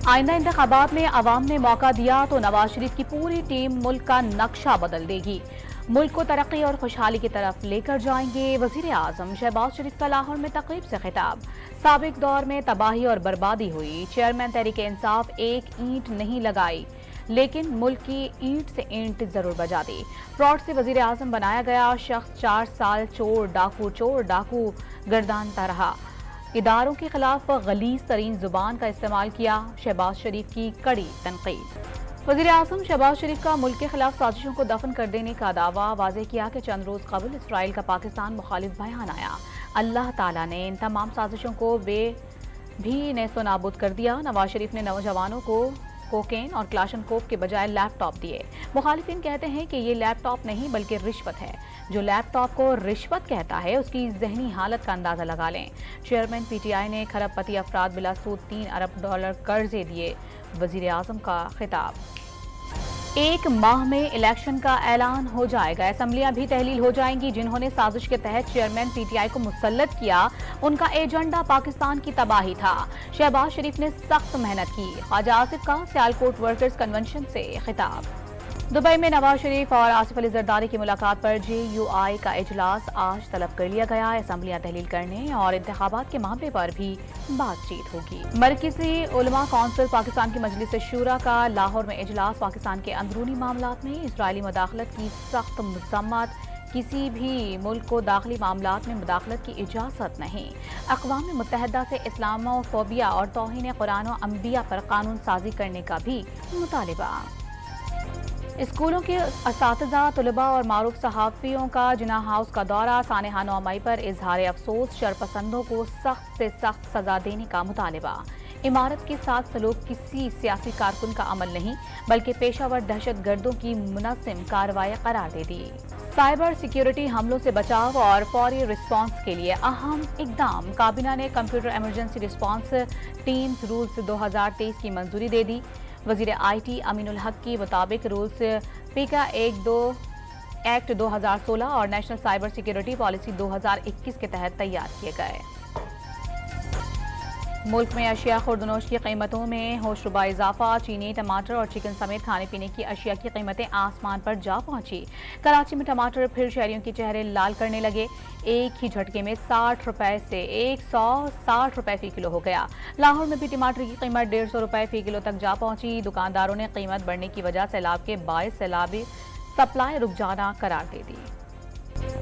आइंदा इंतखाबात में अवाम ने मौका दिया तो नवाज शरीफ की पूरी टीम मुल्क का नक्शा बदल देगी, मुल्क को तरक्की और खुशहाली की तरफ लेकर जाएंगे। वजीर आजम शहबाज शरीफ का लाहौर में तकरीब से खिताब। साबिक दौर में तबाही और बर्बादी हुई, चेयरमैन तहरीक इंसाफ एक ईंट नहीं लगाई लेकिन मुल्क की ईंट से ईंट जरूर बजा दी। फ्रॉड से वजीर आजम बनाया गया शख्स 4 साल चोर डाकू गर्दानता रहा। इदारों के खिलाफ गलीज तरीन जुबान का इस्तेमाल किया, शहबाज शरीफ की कड़ी तनकीद। वजीर आजम शहबाज शरीफ का मुल्क के खिलाफ साजिशों को दफन कर देने का दावा। वाज़ेह किया कि चंद रोज कबल इसराइल का पाकिस्तान मुखालिफ बयान आया, अल्लाह ताला ने इन तमाम साजिशों को भी नेस्तो नाबूद कर दिया। नवाज शरीफ ने नौजवानों को कोकेन और क्लाशनकोफ के बजाय लैपटॉप दिए। मुखालिफिन कहते हैं कि ये लैपटॉप नहीं बल्कि रिश्वत है। जो लैपटॉप को रिश्वत कहता है उसकी जहनी हालत का अंदाजा लगा लें। चेयरमैन पीटीआई ने खरबपति अफराद बिला सूद $3 अरब कर्जे दिए, वजीर आजम का खिताब। 1 माह में इलेक्शन का ऐलान हो जाएगा, असेंबलियां भी तहलील हो जाएंगी। जिन्होंने साजिश के तहत चेयरमैन पीटीआई को मुसल्लत किया उनका एजेंडा पाकिस्तान की तबाही था। शहबाज शरीफ ने सख्त मेहनत की। ख्वाजा आसिफ का सियालकोट वर्कर्स कन्वेंशन से खिताब। दुबई में नवाज शरीफ और आसिफ अली जरदारी की मुलाकात पर JUI का इजलास आज तलब कर लिया गया। असेंबलियां तहलील करने और इंतखाबात के मामले पर भी बातचीत होगी। मरकजी उलमा कौंसिल पाकिस्तान की मजलिस शूरा का लाहौर में इजलास। पाकिस्तान के अंदरूनी मामलात में इसराइली मुदाखलत की सख्त मजम्मत। किसी भी मुल्क को दाखिली मामलात में मुदाखलत की इजाज़त नहीं। अक़वाम मुत्तहिदा से इस्लामोफोबिया और तौहीन कुरान व अंबिया पर कानून साजी करने का भी मुतालिबा। स्कूलों के असातिज़ा, तलबा और मारूफ सहाफ़ियों का जिना हाउस का दौरा। सानेहा 9 मई पर इजहार अफसोस, शरपसंदों को सख्त से सख्त सजा देने का मुतालिबा। इमारत के साथ सलूक किसी सियासी कारकुन का अमल नहीं बल्कि पेशावर दहशत गर्दों की मुनज़्ज़म कार्रवाई करार दे दी। साइबर सिक्योरिटी हमलों से बचाव और फौरी रिस्पांस के लिए अहम इकदाम। काबीना ने computer emergency response teams rules 2023 की मंजूरी दे दी। वजीर IT अमीनुल हक के मुताबिक रूल्स पीका एक्ट 2016 और नेशनल साइबर सिक्योरिटी पॉलिसी 2021 के तहत तैयार किए गए। मुल्क में अशिया खुर्दनोश की कीमतों में होशरुबा इजाफा। चीनी, टमाटर और चिकन समेत खाने पीने की अशिया की कीमतें आसमान पर जा पहुंची। कराची में टमाटर फिर शहरियों के चेहरे लाल करने लगे। एक ही झटके में 60 रुपए से 160 रुपए फी किलो हो गया। लाहौर में भी टमाटर की कीमत 150 रुपए फी किलो तक जा पहुंची। दुकानदारों ने कीमत बढ़ने की वजह सैलाब के बायस सैलाबी सप्लाई रुक जाना करार दे दी।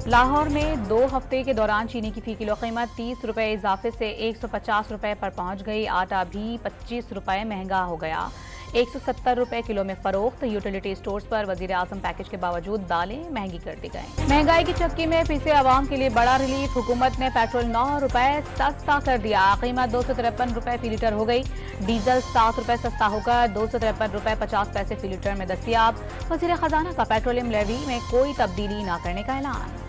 लाहौर में 2 हफ्ते के दौरान चीनी की फी किलो कीमत 30 रुपए इजाफे से 150 रुपए पर पहुंच गई। आटा भी 25 रुपए महंगा हो गया, 170 रुपए किलो में फरोख्त। यूटिलिटी स्टोर्स पर वजीर आजम पैकेज के बावजूद दालें महंगी कर दी गई। महंगाई की चक्की में फंसे आवाम के लिए बड़ा रिलीफ। हुकूमत ने पेट्रोल 9 रुपए सस्ता कर दिया, कीमत 253 रुपए फी लीटर हो गई। डीजल 7 रुपए सस्ता होकर 253 रुपए 50 पैसे फी लीटर में दस्तियाब। वजीर खजाना का पेट्रोलियम लेवी में कोई तब्दीली न करने का ऐलान।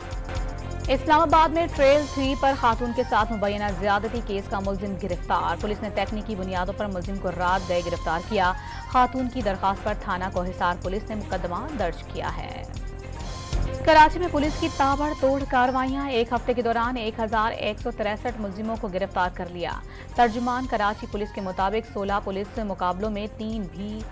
इस्लामाबाद में ट्रेल 3 पर खातून के साथ मुबैना ज्यादती केस का मुलजिम गिरफ्तार। पुलिस ने तकनीकी बुनियादों पर मुलजिम को रात गए गिरफ्तार किया। खातून की दरखास्त पर थाना कोहिसार पुलिस ने मुकदमा दर्ज किया है। कराची में पुलिस की ताबड़तोड़ कार्रवाइयां। 1 हफ्ते के दौरान 1163 मुलजिमों को गिरफ्तार कर लिया। तर्जुमान कराची पुलिस के मुताबिक 16 पुलिस मुकाबलों में 3 भी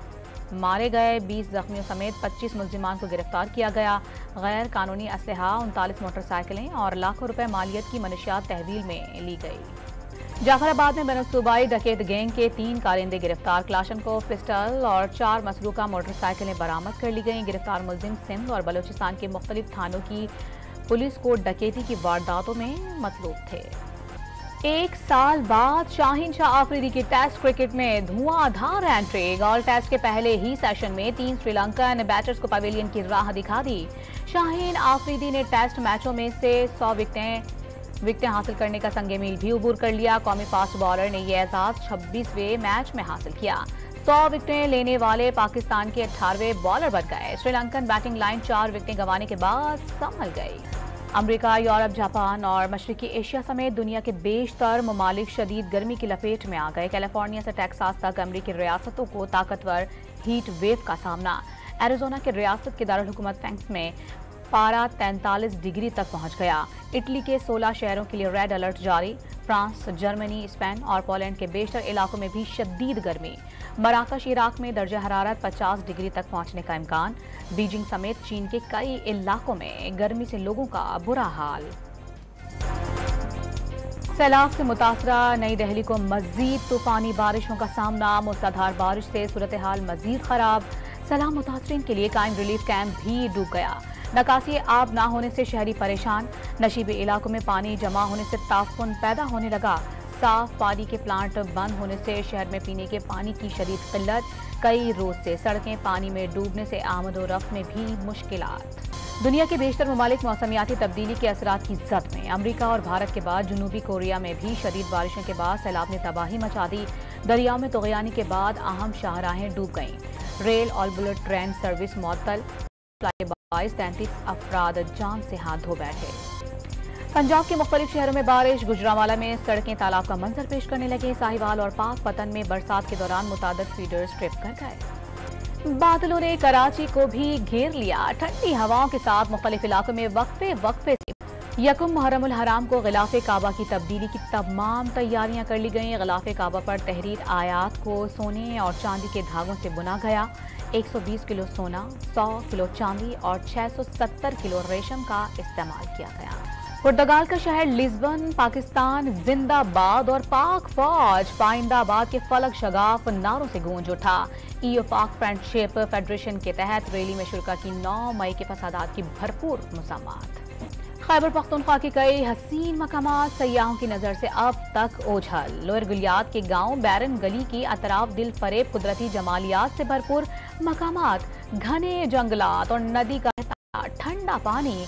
मारे गए। 20 जख्मियों समेत 25 मुलजिमान को गिरफ्तार किया गया। गैर कानूनी असलहा, 39 मोटरसाइकिलें और लाखों रुपए मालियत की मनशियात तहवील में ली गई। जाफराबाद में बनसूबाई डकैत गैंग के 3 कारिंदे गिरफ्तार। क्लाशनकोफ, पिस्टल और 4 मसरूका मोटरसाइकिलें बरामद कर ली गई। गिरफ्तार मुलजिम सिंध और बलोचिस्तान के मुख्तलिफ थानों की पुलिस को डकैती की वारदातों में मतलूब थे। 1 साल बाद शाहीन शाह आफरीदी की टेस्ट क्रिकेट में धुआंधार एंट्री। गोल्ड टेस्ट के पहले ही सेशन में 3 श्रीलंकन बैटर्स को पवेलियन की राह दिखा दी। शाहीन आफरीदी ने टेस्ट मैचों में से 100 विकेटें हासिल करने का संगे मील भी उबूर कर लिया। कौमी फास्ट बॉलर ने यह एजाज 26वें मैच में हासिल किया। 100 विकेटें लेने वाले पाकिस्तान के 18वें बॉलर बन गए। श्रीलंकन बैटिंग लाइन 4 विकेटें गंवाने के बाद संभल गई। अमेरिका, यूरोप, जापान और मशरकी एशिया समेत दुनिया के बेशतर ममालिक शदीद गर्मी की लपेट में आ गए। कैलिफोर्निया से टेक्सास तक अमेरिकी रियासतों को ताकतवर हीट वेव का सामना। एरिजोना के रियासत के दारुल हुकूमत फेनिक्स में पारा 43 डिग्री तक पहुंच गया। इटली के 16 शहरों के लिए रेड अलर्ट जारी। फ्रांस, जर्मनी, स्पेन और पोलैंड के बेशतर इलाकों में भी शदीद गर्मी। मराकश, इराक में दर्जा हरारत 50 डिग्री तक पहुंचने का इम्कान। बीजिंग समेत चीन के कई इलाकों में गर्मी से लोगों का बुरा हाल। सैलाब से मुतासरा नई दिल्ली को मजीद तूफानी बारिशों का सामना। मूसलाधार बारिश से सूरत हाल मजीद खराब। सैलाब मुतासरीन के लिए कायम रिलीफ कैंप भी डूब गया। नकासी आब ना होने से शहरी परेशान। नशीबी इलाकों में पानी जमा होने से ताफुन पैदा होने लगा। साफ पानी के प्लांट बंद होने से शहर में पीने के पानी की शदीद किल्लत। कई रोज से सड़कें पानी में डूबने से आमद और रफ्त में भी मुश्किलात। दुनिया के बेशतर ममालिक मौसमियाती तब्दीली के असरात की जद में। अमरीका और भारत के बाद जनूबी कोरिया में भी शदीद बारिशों के बाद सैलाब ने तबाही मचा दी। दरियाओं में तुग़यानी के बाद अहम शाहराहें डूब गईं। रेल और बुलेट ट्रेन सर्विस मुअत्तल। 33 अफराद जान से हाथ धो बैठे। पंजाब के मुख्तलिफ शहरों में बारिश। गुजरांवाला में सड़कें तालाब का मंजर पेश करने लगे। साहिवाल और पाक पतन में बरसात के दौरान मुतादिद फीडर्स ट्रिप कर गए। बादलों ने कराची को भी घेर लिया। ठंडी हवाओं के साथ मुख्तलिफ इलाकों में वक्फे वक्फे से यकुम मुहर्रमुल हराम को गिलाफे काबा की तब्दीली की तमाम तैयारियां कर ली गईं। गिलाफे काबा पर तहरीर आयात को सोने और चांदी के धागों से बुना गया। 120 किलो सोना, 100 किलो चांदी और 670 किलो रेशम का इस्तेमाल किया गया। पुर्तगाल का शहर लिस्बन पाकिस्तान जिंदाबाद और पाक फौज पाइंदाबाद के फलक शगाफ नारों से गूंज उठा। ईओ पाक फ्रेंडशिप फेडरेशन के तहत रैली में शुरा की 9 मई के फसादात की भरपूर मुसामात। खैबर पख्तूनख्वा के कई हसीन मकामात सयाहों की नजर से अब तक ओझल। लोअर गुलियात के गांव बैरन गली की अतराफ दिल फरेब कुदरती जमालियात से भरपूर मकामात, घने जंगलात और नदी का ठंडा पानी।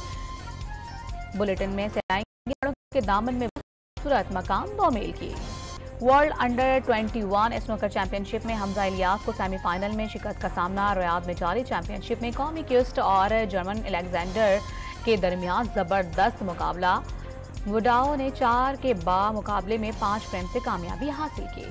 बुलेटिन में से आएंगे के दामन में खूबसूरत मकाम 2 मील की। वर्ल्ड अंडर 21 स्नूकर चैंपियनशिप में हमजा इलियास को सेमीफाइनल में शिकस्त का सामना। रियाद में जारी चैंपियनशिप में कौमी क्यूस्ट और जर्मन अलेक्जेंडर के दरमियान जबरदस्त मुकाबला। वुडाओ ने 4 के मुकाबले में 5 फ्रेम से कामयाबी हासिल की।